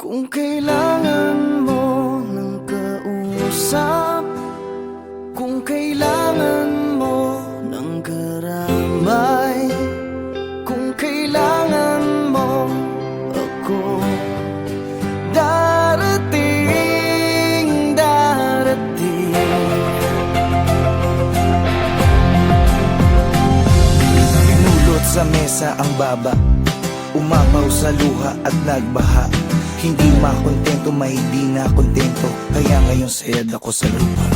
Kung kailangan mo ng kausap, kung kailangan mo ng karamay, kung kailangan mo ako, darating, darating. Pinulot sa mesa ang baba, umapaw sa luha at nagbaha. Hindi makontento, may di na kontento, kaya ngayon sayad ako sa lupa.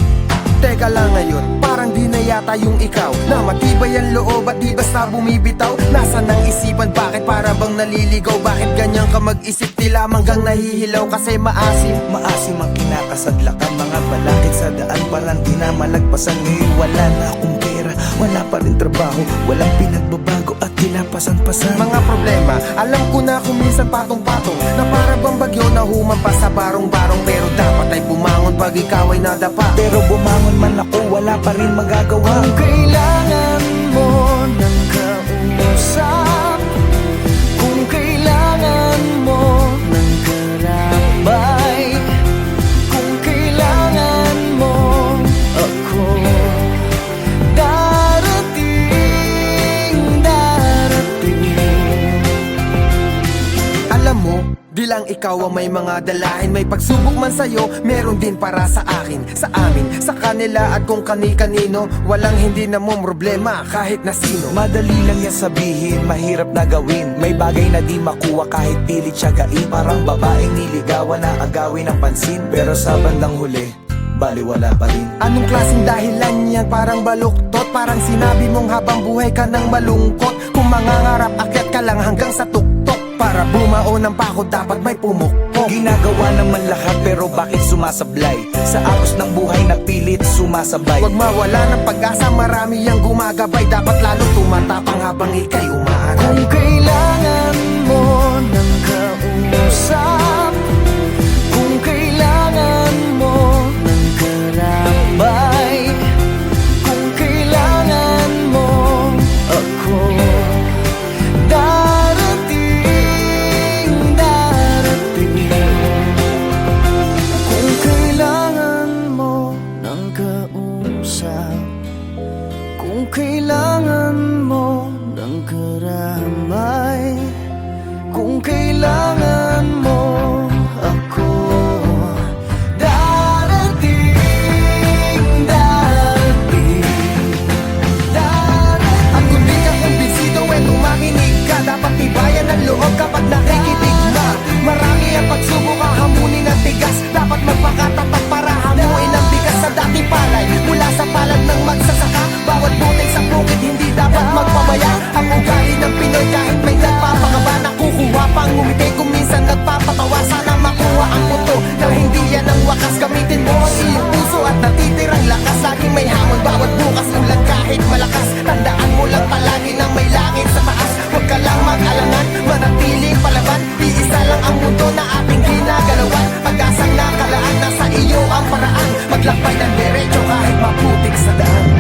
Teka lang ngayon, parang di na yata yung ikaw, na matibay ang loob at di basta bumibitaw. Nasaan ang isipan, bakit para bang naliligaw? Bakit ganyan ka mag-isip, di lamang gang nahihilaw? Kasi maasim Maasim ang kinakasadlakan, mga balakid sa daan parang di na malagpasan. Ngayon wala na akong pera, wala pa rin trabaho, walang pinagbabago at tila pasan-pasan. mga problema, alam ko na kung minsan patong-patong, na para bang bagyo na humampas sa barong-barong. Pero dapat ay bumangon pag ikaw ay nadapa. Pero bumangon man ako, wala pa rin magagawa. Kung kailangan mo ng kausap, kung kailangan mo ng karamay, kung kailangan mo ako, darating, darating. Alam mo, di lang ikaw ang may mga dalahin. May pagsubok man sa'yo, meron din para sa akin, sa amin, sa kanila at kung kani-kanino. Walang hindi na mo problema kahit na sino. Madali lang yan sabihin, mahirap na gawin. May bagay na di makuha kahit pilit siyagain. Parang babaeng niligawan na agawin ng pansin, pero sa bandang huli, baliwala pa rin. Anong klaseng dahilan yan? Parang baluktot, parang sinabi mong habang buhay ka nang malungkot. Kung mangangarap, akyat ka lang hanggang sa tuktok. Para bumao ng pako, dapat may pumukpok. Ginagawa naman lahat pero bakit sumasablay? Sa agos ng buhay na pilit sumasabay. Huwag mawala ng pag-asa, marami yang gumagabay. Dapat lalo tumatapang habang ika'y umaaral. Kung kailangan mo ng kausap, kung kailangan mo ng karamay, kung kailangan mo ako, darating, darating. Kung kailangan mo ng kausap, kung kailangan mo ng karamay, kung kailangan mo ako, darating, darating, darating. At kung di ka kumbinsido, tumakinig ka. Dapat tibayan ang loob kapag nakikinig na. Marami ang pagsubok, hahamunin ang tigas. Dapat magpakatapat para hamuin ang bigas sa dating palay. Mula sa palad ng magsasaka, bawat butil sa bukid hindi dapat magpabaya. Ang ugali ng Pinoy kahit may nagpapakaba, nakukuha pang ngumiti kung minsan nagpapatawa. Sana makuha ang muto na hindi yan ang wakas. Gamitin mo ang iyong puso at natitirang lakas. Laging may hamon bawat bukas, ulan kahit malakas. Tandaan mo lang palagi na may langit sa taas. Huwag ka lang mag-alangan, manatiling palaban. Iisa lang ang mundo na ating ginagalawan. Pag-asang nakalaan, nasa iyo ang paraan. Maglakbay ng diretso kahit maputik sa daan.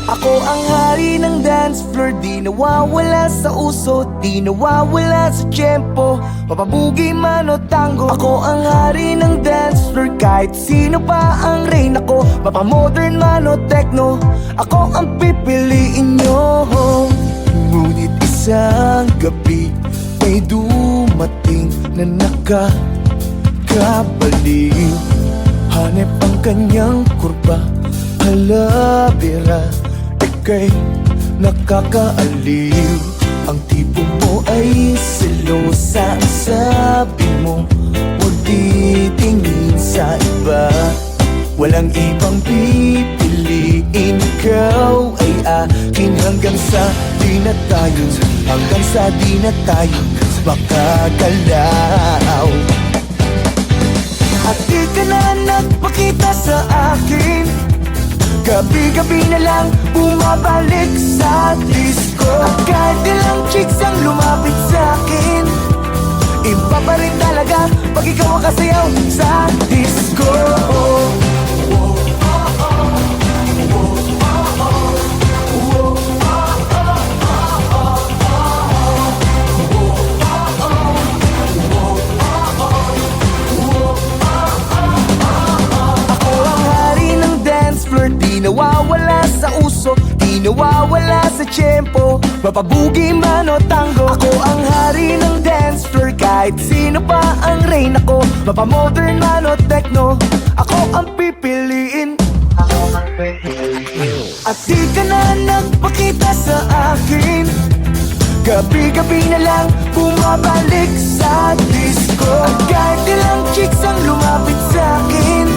Ako ang hari ng dance floor, di nawawala sa uso, di nawawala sa tiyempo, mapabugi man o tango. Ako ang hari ng dance floor, kahit sino pa ang reyna ko, mapamodern man o techno, ako ang pipiliin nyo. Ngunit isang gabi, may dumating na nakakabaliw. Hanep ang kanyang kurba, halabira, ika'y nakakaaliw. Ang tipo mo ay selosa, ang sabi mo huwag titingin sa iba. Walang ibang pipiliin, ikaw ay akin hanggang sa di na tayo hanggang sa di na tayo makagalaw. At di ka na nagpakita sa akin, gabi-gabi na lang bumabalik sa disco. At kahit ilang chicks ang lumapit sa akin, iba pa rin talaga pag ikaw ang kasayaw sa disco. Di nawawala sa uso, di nawawala sa tiyempo, mapabugi man o tango. Ako ang hari ng dance floor, kahit sino pa ang reyna ko, mapamodern man o techno, ako ang pipiliin. At di ka na nagpakita sa akin, gabi-gabi na lang bumabalik sa disco. At kahit ilang chicks ang lumapit sa akin,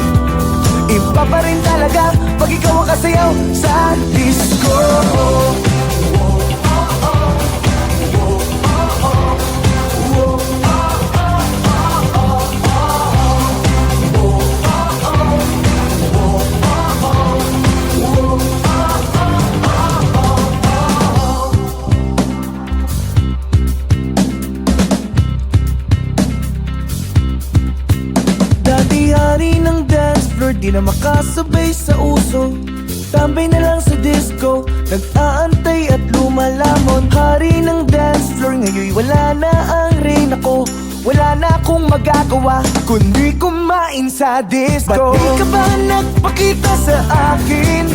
iba pa rin talaga pag ikaw ang kasayaw sa disco. Dati hari ng dance floor, di na makasabay sa uso, tambay na lang sa disco, nag-aantay at lumalamon. Hari ng dance floor, ngayon wala na ang reyna ko, wala na akong magagawa kundi kumain sa disco. Ba't di ka ba nagpakita sa akin?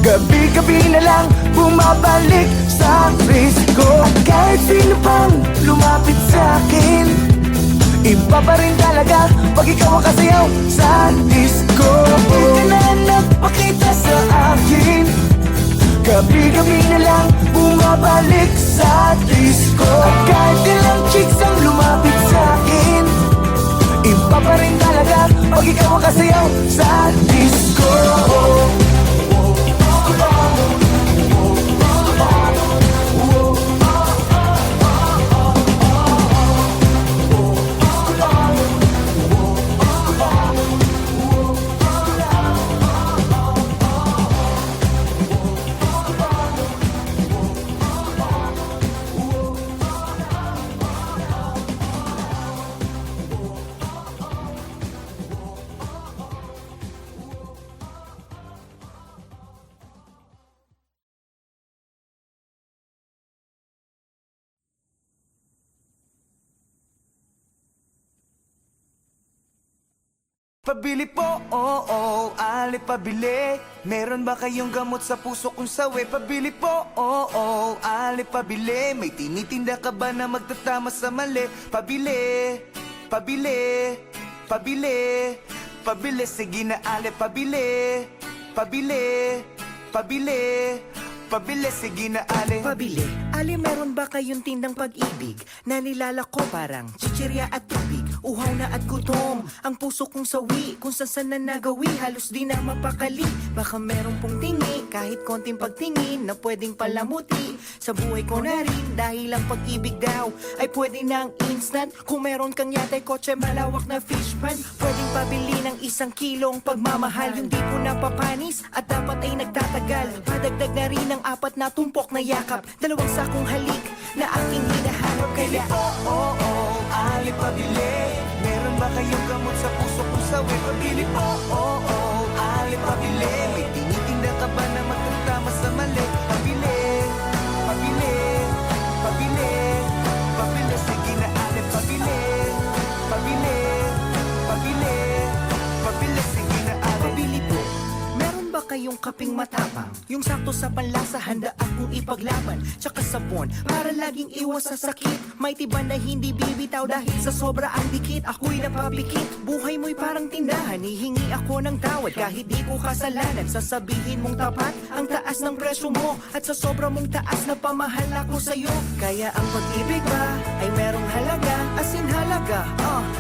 Gabi-gabi na lang bumabalik sa disco. At kahit sino pang lumapit sa akin, iba pa rin talaga pag ikaw ang kasayaw sa disco. Di ka na nagpakita sa akin, gabi-gabi na lang bumabalik sa disco. At kahit ilang chicks ang lumapit sa akin, iba pa rin talaga pag ikaw ang kasayaw sa disco. Pabili po, oo, ali pabili. Meron ba kayong gamot sa puso kung sawi? Pabili po, oo, ali pabili. May tinitinda ka ba na magtatama sa mali? Pabili, pabili, pabili, pabili. Sige na ali, pabili, pabili, pabili, pabili. Sige na ali. Pabili, ali meron ba kayong tindang pag-ibig na nilalako parang chichirya at tubig? Uhaw na at gutom, ang puso kong sawi, kung saan na nagawi, halos di na mapakali. Baka meron pong tingi, kahit konting pagtingin na pwedeng palamuti sa buhay ko na rin. Dahil ang pag-ibig daw ay pwede ng instant. Kung meron kang yatay kotse, malawak na fish pan, pwedeng pabili ng 1 kilong pagmamahal. Yung di ko napapanis at dapat ay nagtatagal. Padagdag na rin ng 4 na tumpok na yakap, 2 sakong halik na aking hinahanap. Kaya Oo, ali pabili. Meron ba kayong gamot sa puso kung sawi? Pabili po, oo, ali pabili. May tinitinda ka ba na magtatama sa mali? Pabili, pabili, pabili, pabili. Sige na ali, pabili, pabili, pabili, pabili. Sige na ali. pabili po. Meron ba kayong kaping matapang? Yung sakto sa panlasa, handa akong ipaglaban. Tsaka sabon, para laging iwas sa sakit. May tiban na hindi bibitaw dahil sa sobra ang dikit. Ako'y napapikit, buhay mo'y parang tindahan. Hihingi ako ng tawad kahit di ko kasalanan. Sasabihin mong tapat ang taas ng presyo mo, at sa sobra mong taas na pamahal ako sa'yo. Kaya ang pag-ibig ba ay merong halaga, as in halaga,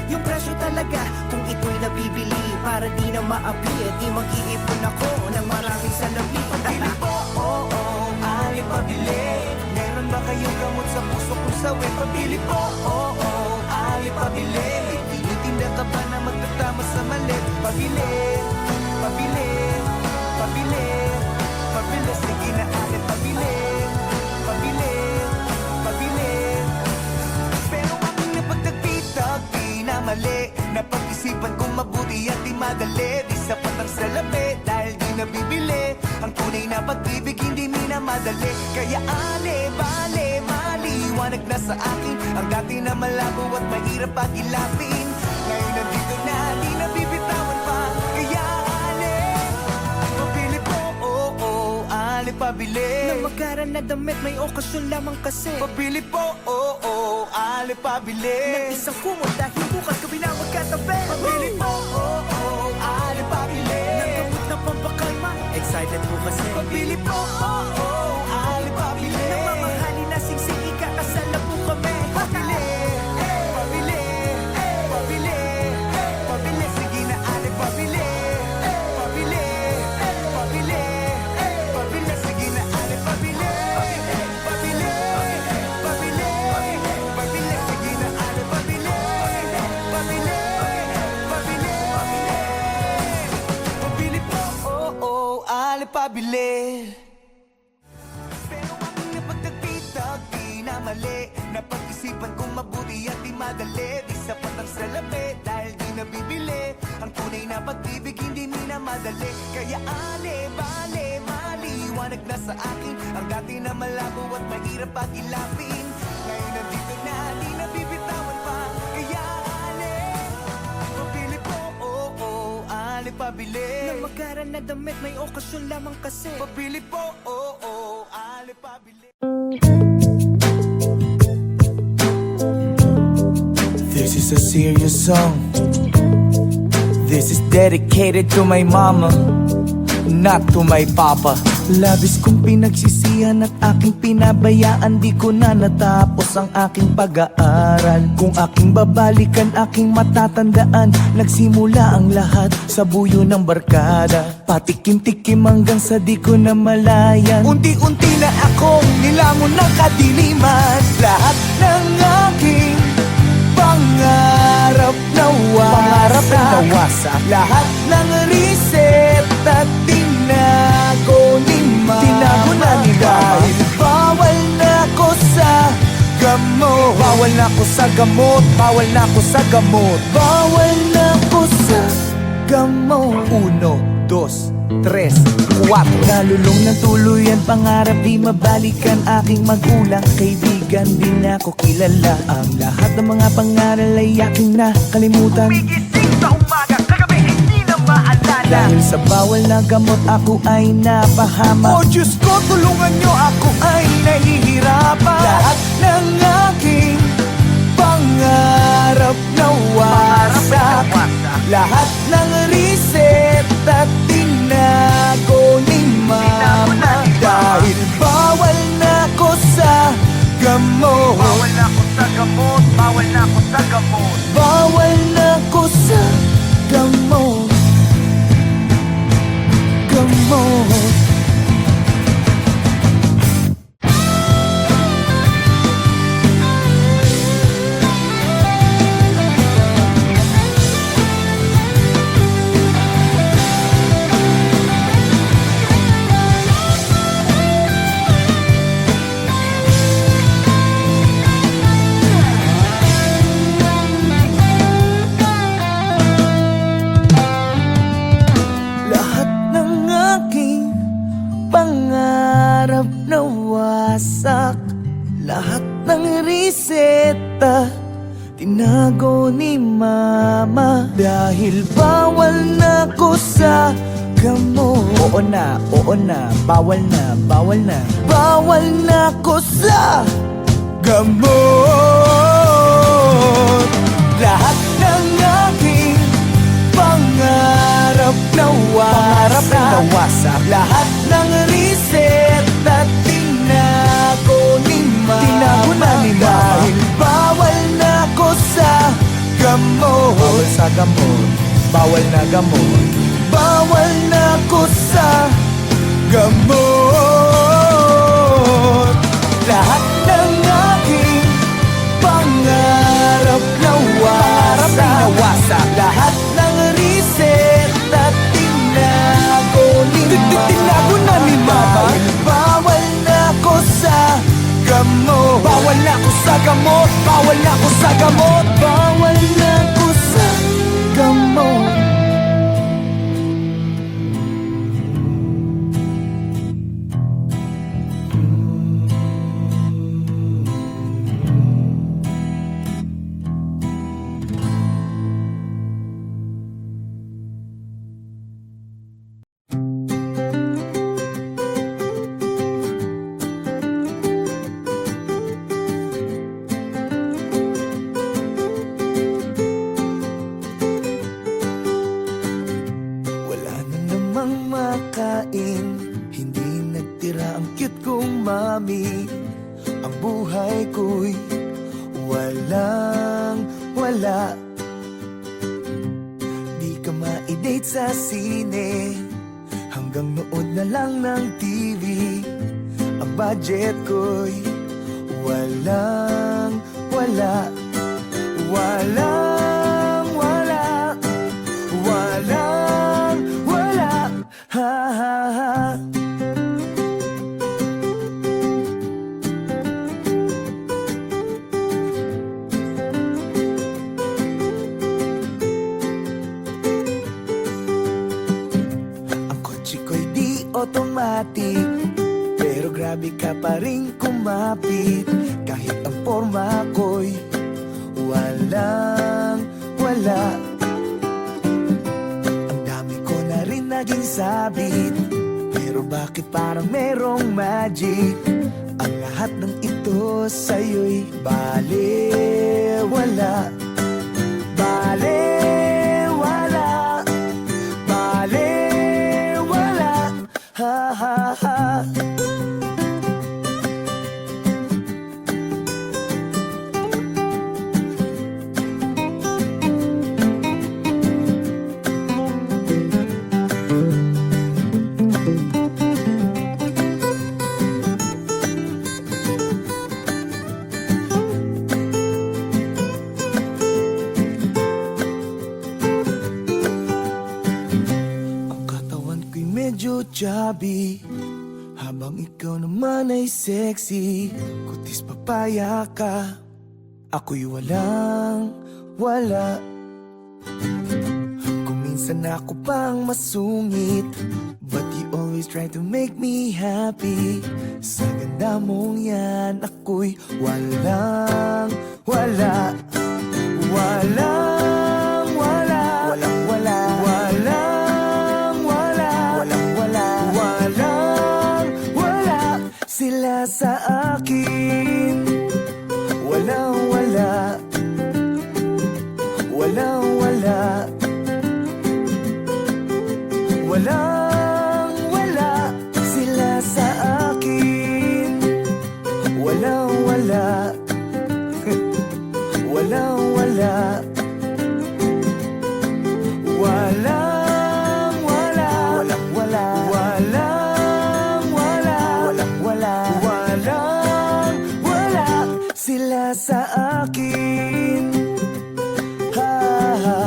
yung presyo talaga. Kung ito'y nabibili para di na maapi, di mag-iipon ako ng maraming salapi. Pabili po, oo, ali pabili. Meron Meron ba kayong gamot sa puso kung sawi? Pabili po, ali pabili. May tinitinda ka ba na magtatama sa mali? Pabili, pabili, pabili, pabili. Sige na ali pabili, pabili, pabili. Pero aking napagtagpitag, di na mali. Napag-isipan kong mabuti at di madali. Di sapat ang salapi dahil di nabibili. Ang tunay na pag-ibig hindi minamadali. Kaya ale, bale, maliwanag na sa akin ang dati na malabo at mahirap pag-ilapin. Ngayon nandito na, di nabibitawan pa. Kaya ale, pabili po, ale pabili. Na magaran na damit, may okasyon lamang kasi. Pabili po, ale pabili. Ng isang kumot dahil bukas gabi na magkatabi. Pabili po, ale pabili. Ng gamot na pampakalma, excited po kasi. Pabili po, ali pabili. Ng mamahalin na singsing, ikakasal na po kami. Pabili, pabili, pabili, pabili. Sige na ali pabili, pabili, pabili, pabili. Sige na ali pabili, pabili, pabili, pabili. Sige na ali pabili, pabili, pabili. Pabili po, ali pabili. Pero aking napagtagpitag, di na mali. Napag-isipan kong mabuti at di madali. Di sapat ang salapi dahil di nabibili. Ang tunay na pag-ibig hindi minamadali. Kaya ale, bale, maliwanag na sa akin ang dati na malabo at mahirap pag-ilapin. Ngayon nandito na, di nabibitawan pa. Kaya ale, pabili po, ale pabili. Na magaran na damit, may okasyon lamang kasi. Pabili po, ali pabili. This is a serious song. This is dedicated to my mama, not to my papa. Labis kong pinagsisihan at aking pinabayaan. Di ko na natapos ang aking pag-aaral. Kung aking babalikan, aking matatandaan. Nagsimula ang lahat sa buyo ng barkada. Patikim-tikim hanggang sa di ko na malayan. Unti-unti na akong nilamon ng kadiliman. Lahat ng aking pangarap nawasak. Lahat ng reseta tinago ni mama. Tinago na ni dahil bawal na ko sa gamot. Bawal na ko sa gamot. Bawal na ko sa gamot. Bawal na ko sa gamot. 1, 2, 3, 4. Nalulong ng tuluyan, pangarap di mabalikan. Aking magulang, kaibigan, di na ko kilala. Ang lahat ng mga pangaral ay aking nakalimutan. Umigising sa umaga, kagabi hindi na maalala. Dahil sa bawal na gamot ako ay napahama. Oh Diyos ko, tulungan nyo, ako ay nahihirapan. Lahat ng aking pangarap nawasak. Lahat ng reseta tinago ni mama. Dahil bawal na ko sa gamot. Bawal na ko sa gamot. Bawal na ko sa gamot. Bawal na ko sa gamot. Gamot. Pangarap nawasak. Lahat ng reseta tinago ni mama. Dahil bawal na ko sa gamot. Oo na, bawal na, bawal na. Bawal na ko sa gamot. Lahat ng aking pangarap nawasak. Lahat ng reseta tinago ni mama. Tinago na ni mama. Dahil bawal na ko sa gamot. Bawal sa gamot. Bawal na gamot. Bawal na ko sa gamot. Lahat gamot, bawal na ako sa gamot. Bawal na ko sa gamot. Wala na namang makain, hindi nagtira ang cute kong mami. Ang buhay ko'y walang wala. Di ka ma-date sa sine, hanggang nood na lang ng TV. Ang budget ko'y walang wala. Walang wala. Walang wala. Ha ha ha. Ang kotse ko'y di automatic, pero grabe ka pa rin kumapit. Kahit ang forma ko'y walang wala. Ang dami ko na rin naging sabit, pero bakit parang merong magic? Ang lahat ng ito sa'yo'y balewala. Balewala. Balewala. Ha ha ha. Ang katawan ko'y medyo chubby, habang ikaw naman ay sexy. Kutis papaya ka, ako'y walang wala. Kung minsan ako pang masungit, but you always try to make me happy. Sa ganda mong yan, ako'y walang wala. Walang wala. Walang wala. Walang wala. Walang wala. Walang wala. Sila sa akin. Walang wala. Walang wala. Walang wala. Sila sa akin. Walang wala. Walang wala. Walang wala. Walang wala. Walang wala. Walang wala. Walang wala. Sila sa akin. Ha ha.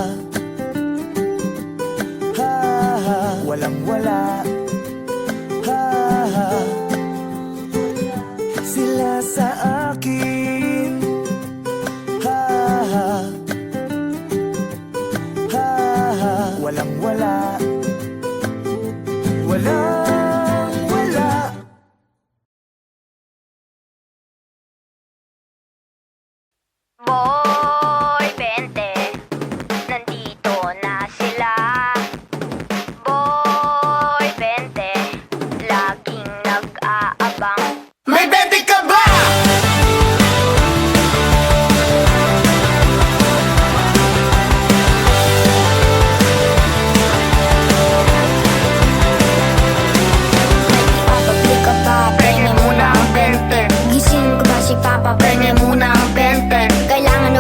Ha ha. Walang wala. Ha ha. Sila sa akin. Ha ha. Ha ha. Walang wala. Walang wala. Boy, 20, nandito na sila. Boy, 20, laging nag-aabang. May 20 ka ba? Papa, pick ka pa, pengi muna ang 20. Gising ko ba si Papa, pengi muna ang 20. Kailangan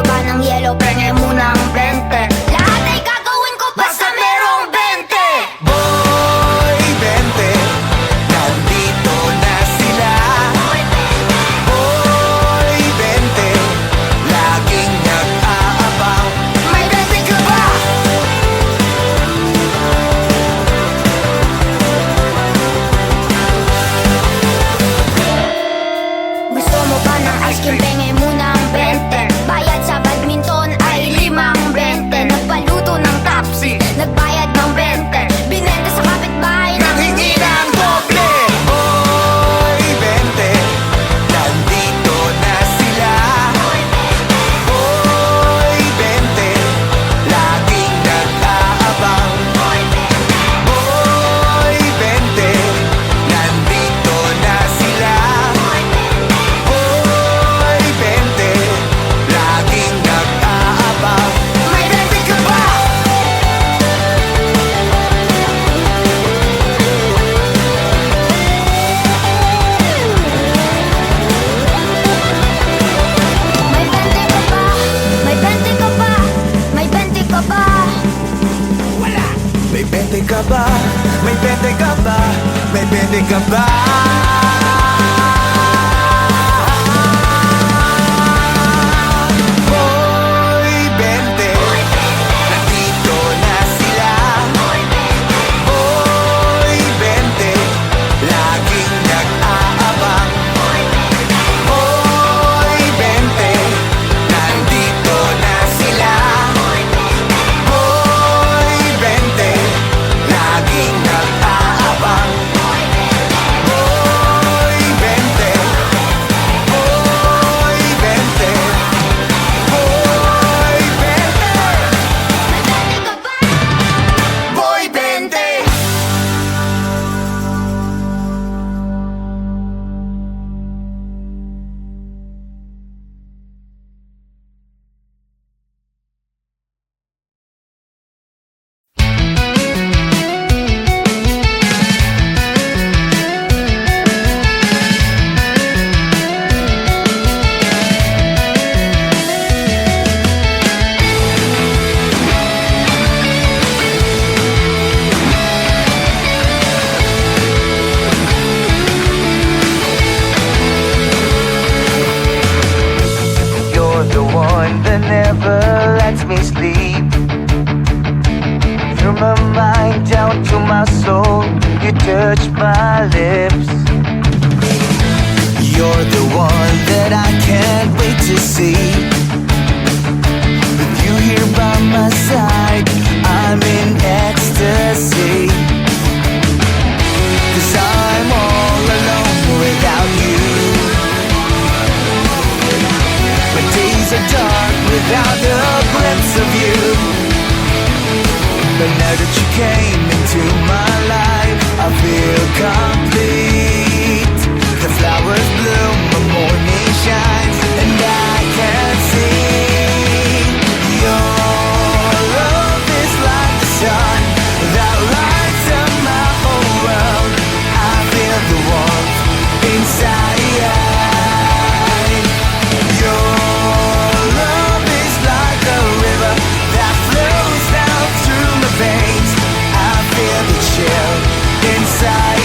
ka ba? May bente ka ba? May bente ka ba? Boy Bente, nandito na sila. Boy Bente, laging nag-aabang. Boy Bente, nandito na sila. Boy Bente, laging nag-aabang. Boy Bente, Boy Bente, Boy Bente, Boy Bente. You're the one that never lets me sleep. From my mind down to my soul, you touch my lips. You're the one that I can't wait to see. With you here by my side, I'm in ecstasy. 'Cause I'm all alone without you. My days are dark without a glimpse of you. But now that you came into my life, I feel complete. The flowers bloom, the morning shines, and I can see your love is like the sun that lights up my whole world. I feel the warmth inside. Your love is like a river that flows down through my veins. I feel the chill inside.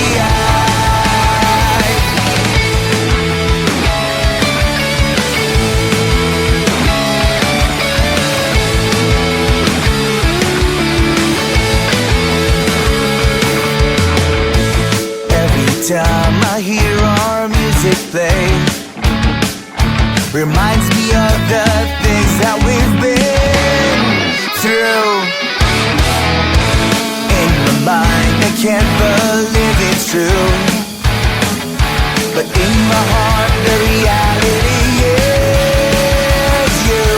Every time I hear our music play, reminds me of the things that we've been through. In my mind, I can't believe it's true, but in my heart, the reality is you.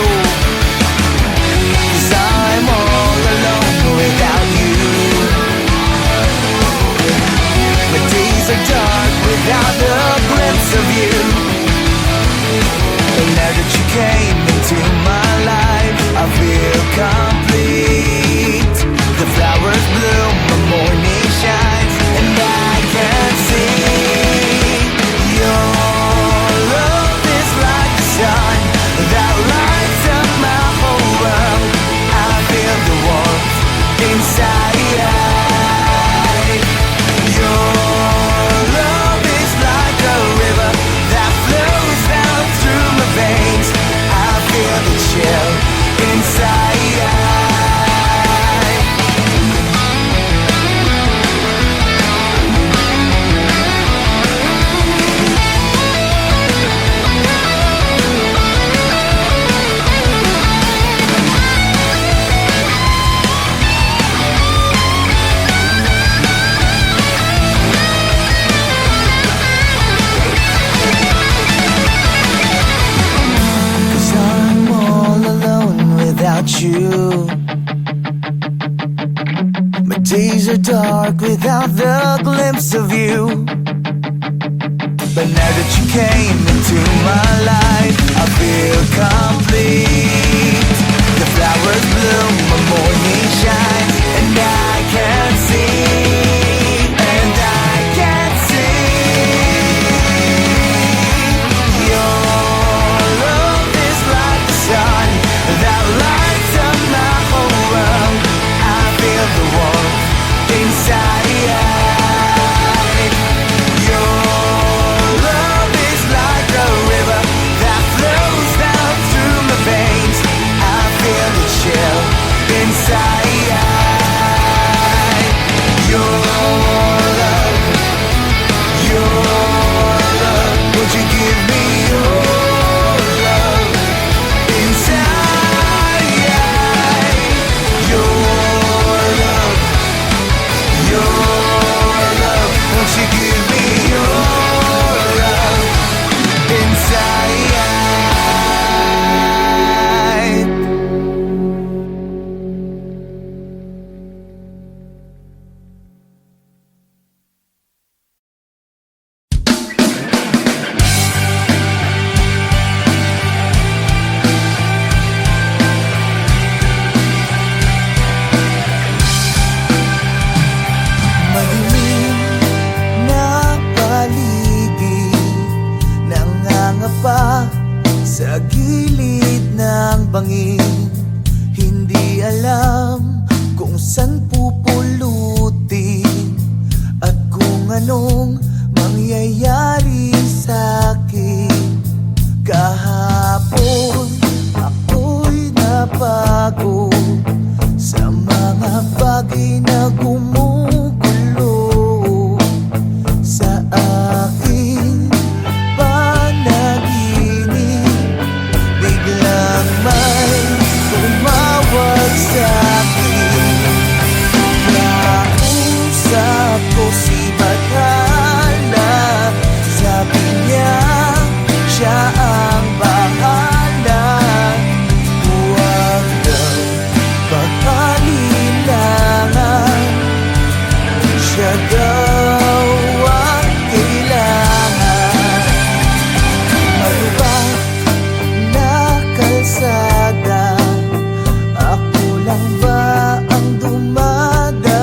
'Cause I'm all alone without you. My days are dark without a glimpse of you. And now that you came into my life, I feel complete. The flowers bloom, the morning shines, and I can see your love is like the sun that lights up my whole world. I feel the warmth inside. Your love is like a river that flows down through my veins. I feel the chill inside. You. My days are dark without the glimpse of you. But now that you came into my life, I feel complete. The flowers bloom, the morning shines, and I can see, and I can see your love is like the sun that lights up my whole world. I feel the warmth gilid ng bangin. Hindi alam kung saan pupulutin at kung anong mangyayari sa'kin. Kahapon ako'y napagod sa mga bagay na gumugulo sa aking panaginip. Biglang may tumawag sa'kin. Nausap ko si Bathala. Sabi niya siya ang bahala. Huwag daw pag-alilangan, siya daw ang kailangan. Malubak na kalsada, ako lang ba ang dumadaan?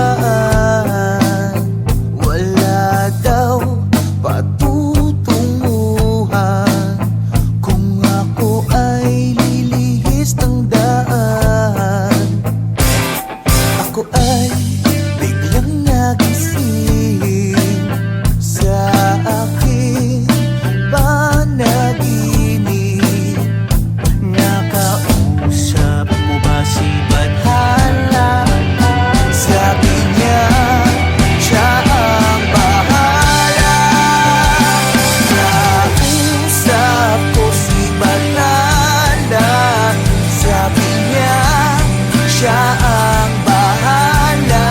Wala daw patutunguhan kung ako ay lilihis ng daan. Ako ay biglang nagising sa aking panaginip. Nakausap mo ba si Bathala? Sabi niya siya ang bahala. Nausap ko si Bathala. Sabi niya siya ang bahala.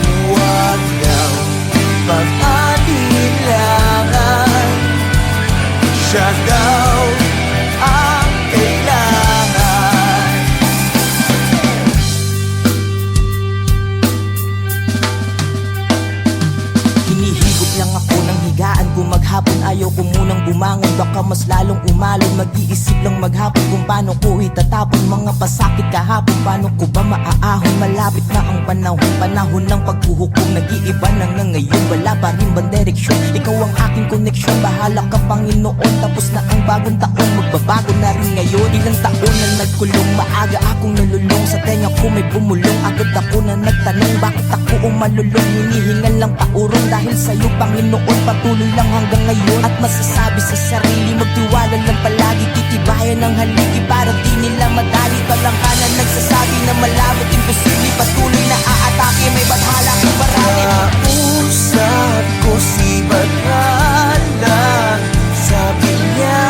Huwag daw pag-alilangan, siya daw ang kailangan. Hinihigop lang ako ng higaan ko maghapon. Ayaw ko munang bumangon, baka mas lalong umalon. Mag-iisip lang maghapon kung paano ko itatapon mga pasakit kahapon. Paano ko ba maaahon? Malapit na ang panahon ng paghuhukom. Nag-iiba na nga ngayon, wala pa rin bang direksyon? Ikaw ang aking koneksyon, bahala ka Panginoon. Tapos na ang bagong taon, magbabago na rin ngayon. Ilang taon na nagkulong, maaga akong nalulong. Sa tenga ko may bumulong, agad ako na nagtanong, bakit ako umalulong? Hinihingan lang paurong dahil sa'yo Panginoon. Patuloy lang hanggang ngayon at masasabi sa sarili, magtiwala lang palagi, titibayan ng haligi para di nila madali. Talangkanan nagsasabi na malabot, imposible, patuloy na aatake, may Bathala kung marami. Nausap ko si Bathala. Sabi niya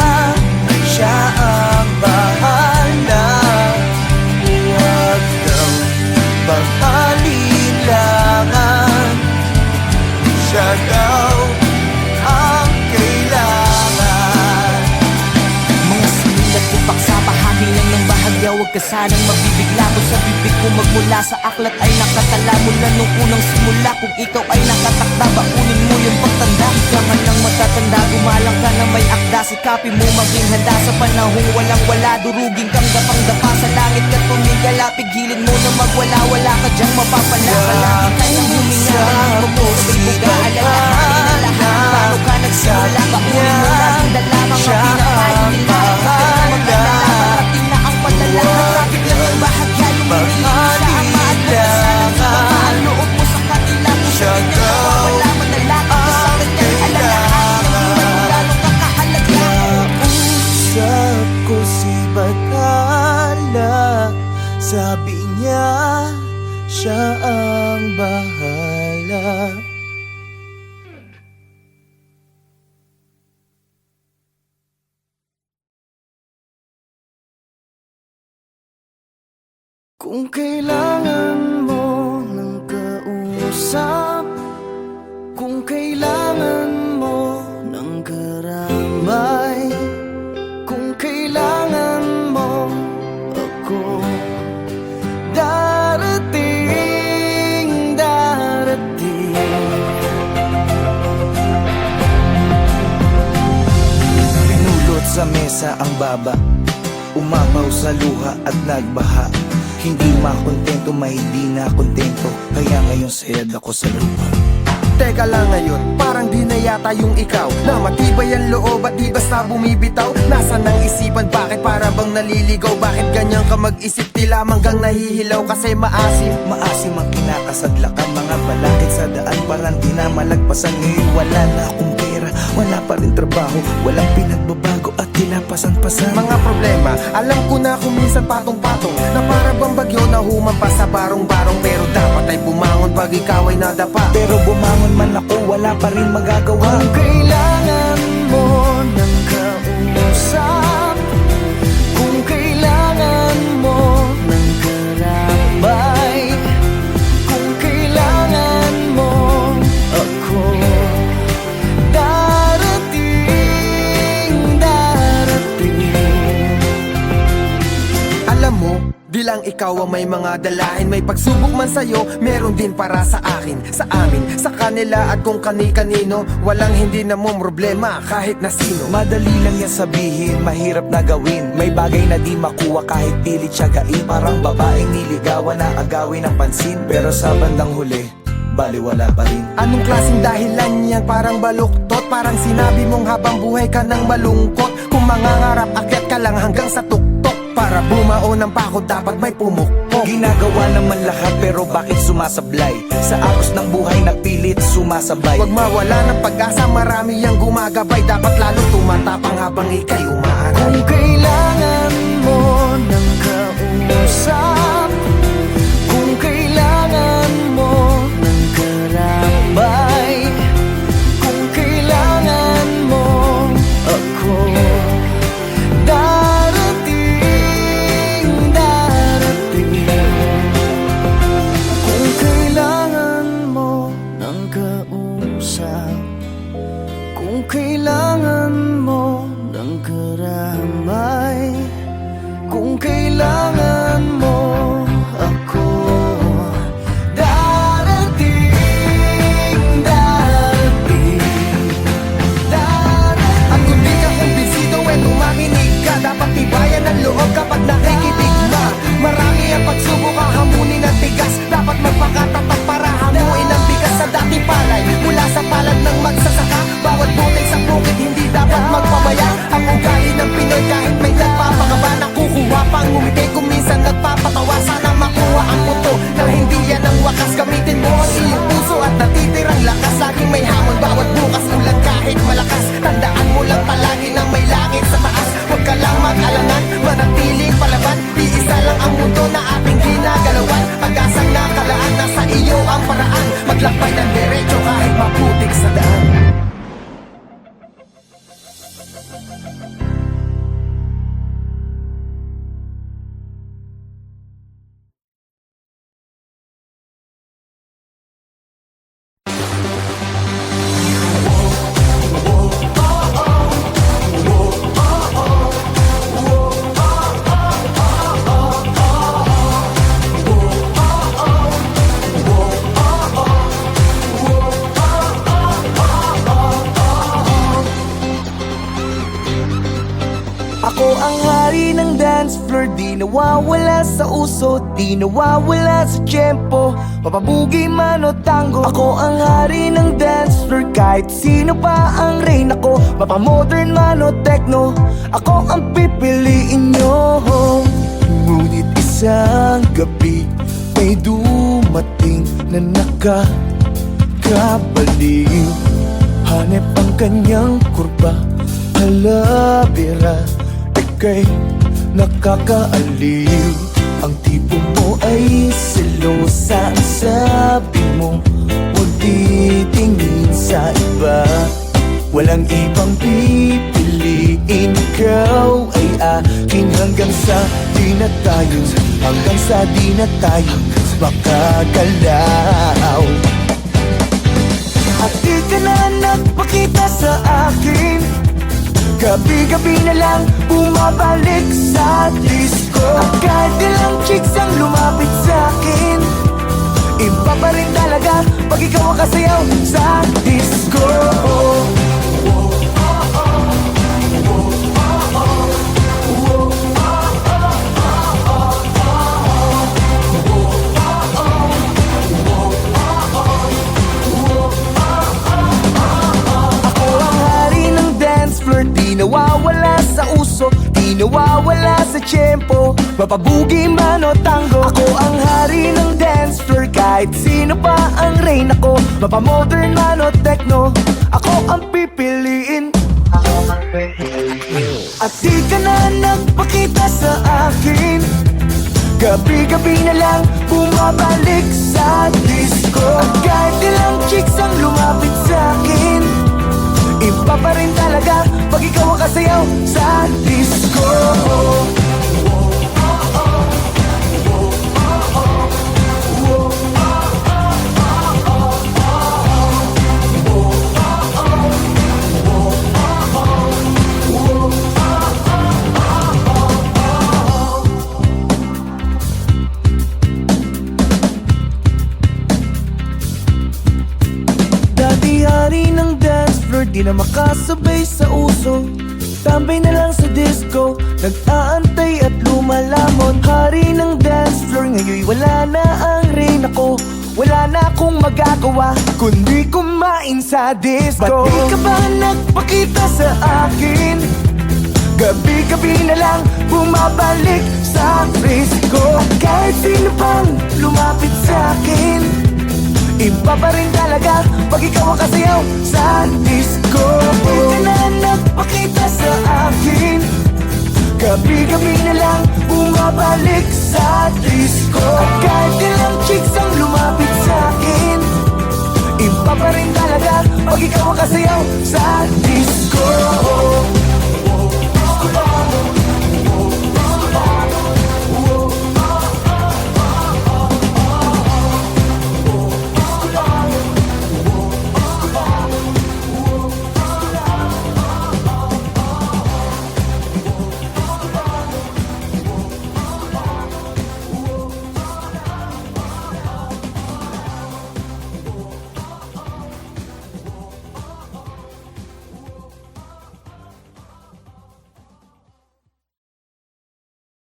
siya ang bahala. Huwag daw pag-alilangan, siya daw ang kailangan. Mga sinulat ko paksa, bahagi lang ng bahagya. Huwag ka sanang mabibigla ko sa bibig ko. Magmula sa aklat ay nakatala mula nung unang simula. Kung ikaw ay nakatakda, baunin mo yung pagtanda. Ikaw nga lang matatanda, gumalang ka na may akda. Sikapin mo maging handa sa panahong walang wala. Durugin kang dapang-dapa sa langit ka't pumigala. Pigilin mo na magwala-wala ka dyang mapapala. Palagi tayong huminga, hindi mo po sabay buga. Alalahanin na lahat, paano ka nagsimula. Baunin mo natin dala mga pinakain nila. Huwag ka na magdala, parating na ang padala. Traffic lang ang bahagya, lumiliin sa ama at nagkasalang ang loob mo sa kanila. Kung sa kanya nawawala, manalangin ka sa kanya. Alalahanin ang buhay mo, lalong kakahalaga. Nausap ko si Bathala. Sabi niya siya ang bahala. Kung kailangan mo ng kausap, kung kailangan mo ng karambay, kung kailangan mo ako, darating, darating. Pinulot sa mesa ang baba, umapaw sa luha at nagbaha. Hindi makontento, may di na kontento, kaya ngayon sayad ako sa lupa. Teka lang ngayon, parang di na yata yung ikaw Na matibay ang loob at di basta bumibitaw Nasaan ang isipan, bakit para bang naliligaw? Bakit ganyan ka mag-isip, tila manggang nahihilaw Kasi maasim Maasim ang kinakasadlakan, mga balakid sa daan Parang di na malagpasan, ngayon wala na akong pera Wala pa rin trabaho, walang pinagbabago at tinapasan-pasan Mga problema, alam ko na kung minsan patong-patong Na para bang bagyo na humampas sa barong-barong Pero dapat ay bumangon pag ikaw ay nadapa Pero bumangon man ako, wala pa rin magagawa Kung kailangan mo ng kausap, kung kailangan mo ng karabay, kung kailangan mo ako, darating. Alam mo, di lang ikaw ang may mga dalahin May pagsubok man sa'yo, meron din para sa akin Sa amin, sa kanila at kung kani-kanino Walang hindi na mo problema kahit na sino Madali lang yan sabihin, mahirap na gawin May bagay na di makuha kahit pilit siyagain Parang babaeng niligawan na agawin ng pansin Pero sa bandang huli, baliwala pa rin Anong klaseng dahilan yan? Parang baluktot Parang sinabi mong habang buhay ka nang malungkot Kung mangangarap, akyat ka lang hanggang sa tuktok Para bumao ng pako, dapat may pumukpok Ginagawa naman lahat pero bakit sumasablay? Sa agos ng buhay na pilit sumasabay Huwag mawala ng pag-asa, marami ang gumagabay Dapat lalo tumatapang habang ikay umaaral Kung kailangan mo ng kausap, kung kailangan mo ng karabay, kung kailangan mo ako, darating. Kung kailangan mo ng kausap, kung kailangan mo ng karamay, kung kailangan mo ako, darating. At kung di ka kumbinsido, tumakinig ka Dapat tibayan ang loob kapag nakikinig na Marami ang pagsubok, hahamunin ang tigas Dapat magpakatapat para hamuin ang bigas Sa dating palay, mula sa palad ng magsasaka Bawat butil sa bukid, hindi dapat magpabaya Ang ugali ng Pinoy kahit may nagpapakaba Nakukuha pang ngumiti kung minsan nagpapatawa Sana makuha ang puto na hindi yan ang wakas Gamitin mo ang iyong puso at natitirang lakas Laging may hamon, bawat bukas ulan kahit malakas Tandaan mo lang palagi na may langit sa taas Huwag ka lang mag-alangan, manatiling palaban Iisa lang ang mundo na ating ginagalawan Pag-asang nakalaan, nasa iyo ang paraan Maglakbay ng diretso kahit maputik sa daan Ako ang hari ng dance floor, di nawawala sa uso, di nawawala sa tempo. Mapabugi man o tango, ako ang hari ng dance floor. Kahit sino pa ang rain ako, mapamodern man o techno, ako ang pipiliin nyo. Ngunit isang gabi, may dumating na nakakabaliw. Hanep ang kanyang kurba, halabira, ika'y nakakaaliw. Ang tipo mo ay selosa, ang sabi mo huwag titingin sa iba. Walang ibang pipiliin, ikaw ay akin hanggang sa di na tayo, hanggang sa di na tayo makagalaw. At di ka na nagpakita sa akin, gabi-gabi na lang bumabalik sa disco. At kahit ilang chicks ang lumapit sa akin, iba pa rin talaga pag ikaw ang kasayaw sa disco. nawawala sa tiyempo, mapabugi man o tango. Ako ang hari ng dance floor, kahit sino pa ang reyna ko. Mapamodern man o techno, ako ang pipiliin. At di ka na nagpakita sa akin, gabi-gabi na lang bumabalik sa disco. At kahit ilang chicks ang lumapit sa akin, iba pa rin talaga pag ikaw ang kasayaw sa disco. Dati hari ng dance floor, di na makasabay sa uso. Tambay na lang sa disco, nag-aantay at lumalamon. Hari ng dance floor, ngayon wala na ang reyna ko. Wala na akong magagawa, kundi kumain sa disco. Ba't di ka ba nagpakita sa akin? Gabi-gabi na lang bumabalik sa disco. At kahit sino pang lumapit sa akin, iba pa rin talaga pag ikaw ang kasayaw sa disco. Di ka na nagpakita sa akin, gabi-gabi na lang bumabalik sa disco. At kahit ilang chicks ang lumapit sa akin, iba pa rin talaga pag ikaw ang kasayaw sa disco.